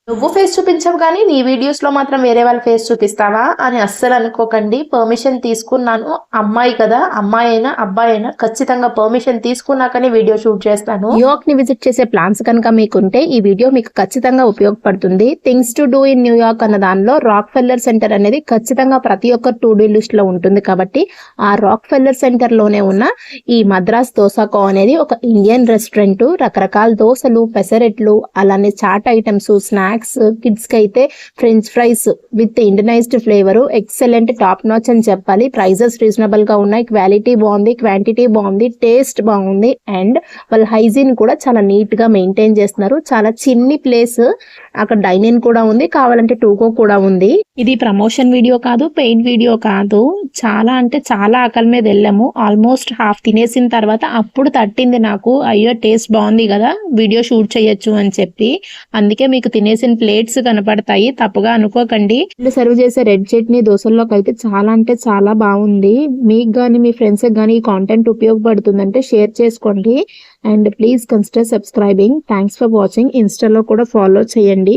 నువ్వు ఫేస్ చూపించవు కానీ నీ వీడియోస్ లో మాత్రం వేరే వాళ్ళ ఫేస్ చూపిస్తావా అని అస్సలు అనుకోకండి. పర్మిషన్ తీసుకున్నాను, అమ్మాయి కదా, అమ్మాయి అయినా అబ్బాయి అయినా ఖచ్చితంగా పర్మిషన్ తీసుకున్నాకనే వీడియో షూట్ చేస్తాను. న్యూయార్క్ ని విజిట్ చేసే ప్లాన్స్ కనుక మీకుంటే ఈ వీడియో మీకు ఖచ్చితంగా ఉపయోగపడుతుంది. Things to do in New York అన్న దానిలో రాక్ ఫెల్లర్ సెంటర్ అనేది ఖచ్చితంగా ప్రతి ఒక్క టు డూ లిస్ట్ లో ఉంటుంది. కాబట్టి ఆ రాక్ ఫెల్లర్ సెంటర్ లోనే ఉన్న ఈ మద్రాస్ దోసాకో అనేది ఒక ఇండియన్ రెస్టారెంట్. రకరకాల దోశలు, పెసరెట్లు, అలానే చాట్ ఐటమ్స్, స్నాక్స్, కిడ్స్ కి అయితే French fries with Indianised flavour excellent, top notch అని చెప్పాలి. ప్రైజెస్ రీజనబుల్ గా ఉన్నాయి, క్వాలిటీ బాగుంది, క్వాంటిటీ బాగుంది, టేస్ట్ బాగుంది, అండ్ వాళ్ళ హైజీన్ కూడా చాలా నీట్ గా మెయింటైన్ చేస్తున్నారు. చాలా చిన్ని ప్లేస్, అక్కడ డైనింగ్ కూడా ఉంది, కావాలంటే టూకో కూడా ఉంది. ఇది ప్రమోషన్ వీడియో కాదు, పెయిడ్ వీడియో కాదు. చాలా అంటే చాలా ఆకలి మీద వెళ్ళాము. ఆల్మోస్ట్ హాఫ్ తినేసిన తర్వాత అప్పుడు తట్టింది నాకు, అయ్యో టేస్ట్ బాగుంది కదా, వీడియో షూట్ చేయొచ్చు అని చెప్పి. అందుకే మీకు తినేసిన ప్లేట్స్ కనపడతాయి, తప్పుగా అనుకోకండి. సర్వ్ చేసే రెడ్ చట్నీ దోశల్లోకి అయితే చాలా అంటే చాలా బాగుంది. మీకు కానీ మీ ఫ్రెండ్స్ కానీ ఈ కాంటెంట్ ఉపయోగపడుతుందంటే షేర్ చేసుకోండి. And please consider subscribing. Thanks for watching. ఇన్స్టాలో కూడా ఫాలో చేయండి.